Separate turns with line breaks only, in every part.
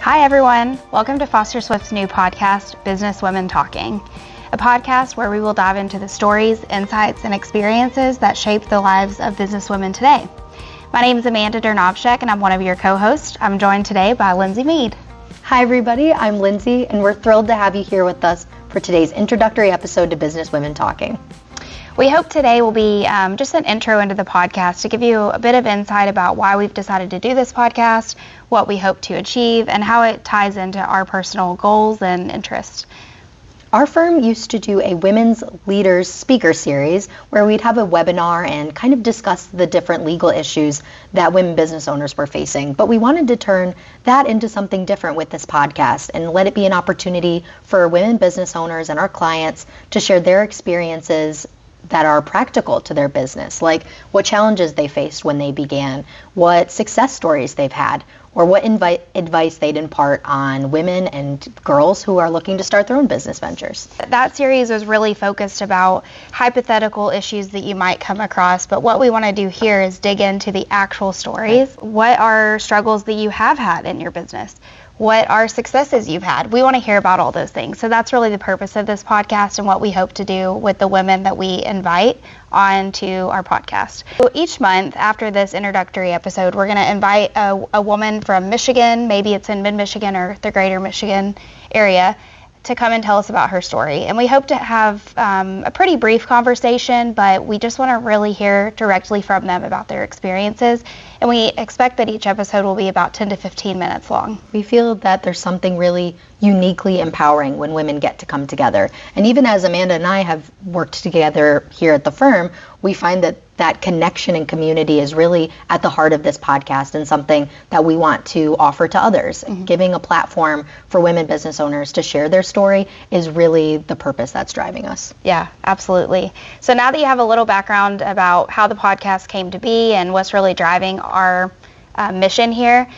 Hi everyone, welcome to Foster Swift's new podcast, Businesswomen Talking, a podcast where we will dive into the stories, insights, and experiences that shape the lives of businesswomen today. My name is Amanda Dernovshek and I'm one of your co-hosts. I'm joined today by Lindsey Mead.
Hi everybody, I'm Lindsey and we're thrilled to have you here with us for today's introductory episode to Businesswomen Talking.
We hope today will be just an intro into the podcast to give you a bit of insight about why we've decided to do this podcast, what we hope to achieve, and how it ties into our personal goals and interests.
Our firm used to do a Women's Leaders Speaker Series where we'd have a webinar and kind of discuss the different legal issues that women business owners were facing. But we wanted to turn that into something different with this podcast and let it be an opportunity for women business owners and our clients to share their experiences that are practical to their business, like what challenges they faced when they began, what success stories they've had, or what advice they'd impart on women and girls who are looking to start their own business ventures.
That series was really focused about hypothetical issues that you might come across, but what we want to do here is dig into the actual stories. What are struggles that you have had in your business? What are successes you've had? We want to hear about all those things. So that's really the purpose of this podcast and what we hope to do with the women that we invite onto our podcast. So each month after this introductory episode, we're going to invite a woman from Michigan, maybe it's in mid-Michigan or the Greater Michigan area, to come and tell us about her story. And we hope to have a pretty brief conversation, but we just want to really hear directly from them about their experiences. And we expect that each episode will be about 10 to 15 minutes long.
We feel that there's something really uniquely empowering when women get to come together. And even as Amanda and I have worked together here at the firm, we find that that connection and community is really at the heart of this podcast and something that we want to offer to others. Mm-hmm. Giving a platform for women business owners to share their story is really the purpose that's driving us.
Yeah, absolutely. So now that you have a little background about how the podcast came to be and what's really driving our mission here,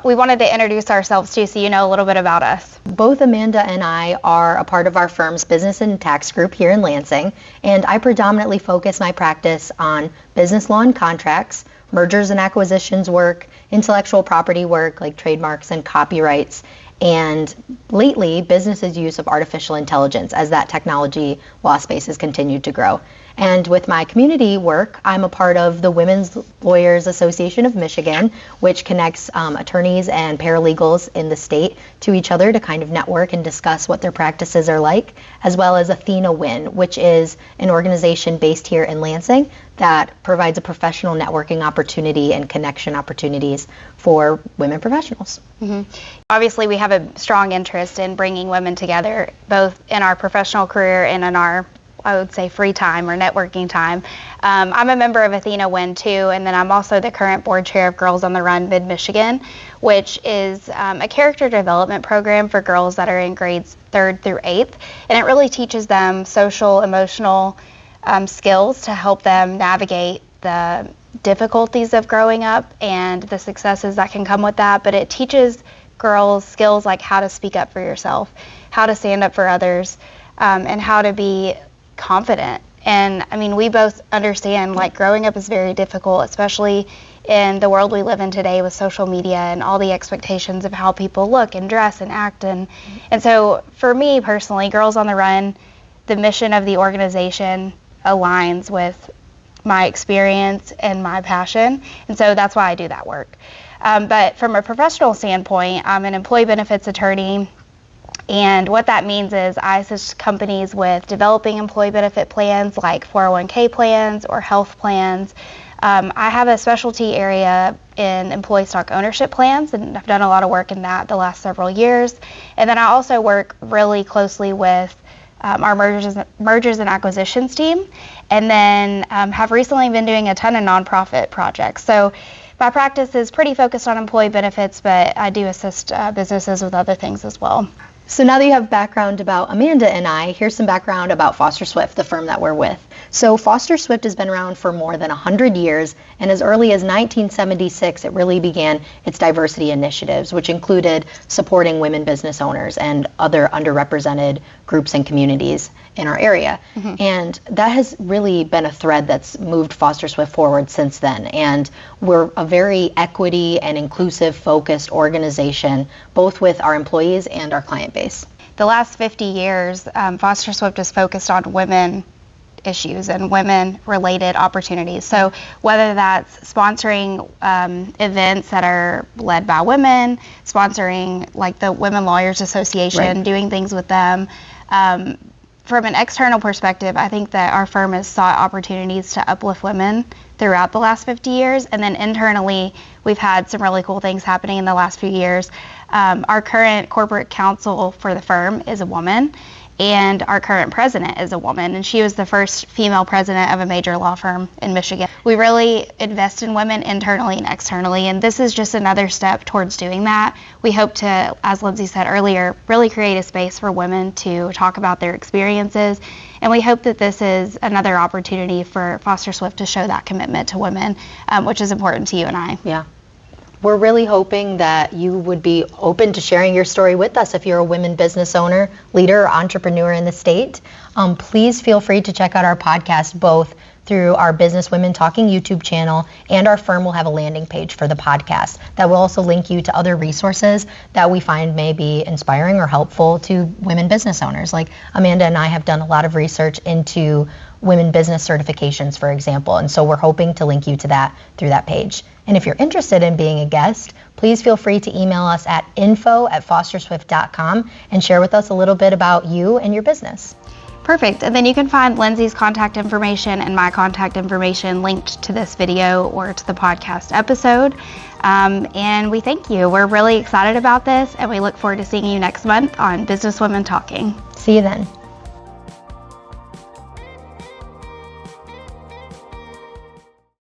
we wanted to introduce ourselves too, so you know a little bit about us.
Both Amanda and I are a part of our firm's business and tax group here in Lansing, and I predominantly focus my practice on business law and contracts, mergers and acquisitions work, intellectual property work like trademarks and copyrights, and lately businesses' use of artificial intelligence as that technology law space has continued to grow. And with my community work, I'm a part of the Women's Lawyers Association of Michigan, which connects attorneys and paralegals in the state to each other to kind of network and discuss what their practices are like, as well as Athena Win, which is an organization based here in Lansing that provides a professional networking opportunity and connection opportunities for women professionals.
Mm-hmm. Obviously, we have a strong interest in bringing women together, both in our professional career and in our, I would say, free time or networking time. I'm a member of Athena Win too, and then I'm also the current board chair of Girls on the Run Mid-Michigan, which is a character development program for girls that are in grades 3rd through 8th, and it really teaches them social, emotional skills to help them navigate the difficulties of growing up and the successes that can come with that, but it teaches girls skills like how to speak up for yourself, how to stand up for others, and how to be confident. And I mean, we both understand like growing up is very difficult, especially in the world we live in today with social media and all the expectations of how people look and dress and act. And so for me personally, Girls on the Run, the mission of the organization aligns with my experience and my passion. And so that's why I do that work. But from a professional standpoint, I'm an employee benefits attorney. And what that means is I assist companies with developing employee benefit plans like 401k plans or health plans. I have a specialty area in employee stock ownership plans, and I've done a lot of work in that the last several years. And then I also work really closely with our mergers and acquisitions team, and then have recently been doing a ton of nonprofit projects. So my practice is pretty focused on employee benefits, but I do assist businesses with other things as well.
So now that you have background about Amanda and I, here's some background about Foster Swift, the firm that we're with. So Foster Swift has been around for more than 100 years, and as early as 1976, it really began its diversity initiatives, which included supporting women business owners and other underrepresented groups and communities in our area. And that has really been a thread that's moved Foster Swift forward since then. And we're a very equity and inclusive focused organization, both with our employees and our client base.
The last 50 years, Foster Swift is focused on women issues and women-related opportunities. So whether that's sponsoring events that are led by women, sponsoring like the Women Lawyers Association, doing things with them. From an external perspective, I think that our firm has sought opportunities to uplift women throughout the last 50 years. And then internally, we've had some really cool things happening in the last few years. Our current corporate counsel for the firm is a woman, and our current president is a woman, and she was the first female president of a major law firm in Michigan. We really invest in women internally and externally, and this is just another step towards doing that. We hope to, as Lindsey said earlier, really create a space for women to talk about their experiences, and we hope that this is another opportunity for Foster Swift to show that commitment to women, which is important to you and I.
Yeah. We're really hoping that you would be open to sharing your story with us if you're a women business owner, leader, or entrepreneur in the state. Please feel free to check out our podcast both through our Businesswomen Talking YouTube channel, and our firm will have a landing page for the podcast that will also link you to other resources that we find may be inspiring or helpful to women business owners. Like Amanda and I have done a lot of research into women business certifications, for example, and so we're hoping to link you to that through that page. And if you're interested in being a guest, please feel free to email us at info@fosterswift.com and share with us a little bit about you and your business.
Perfect. And then you can find Lindsey's contact information and my contact information linked to this video or to the podcast episode. And we thank you. We're really excited about this, and we look forward to seeing you next month on Businesswomen Talking.
See you then.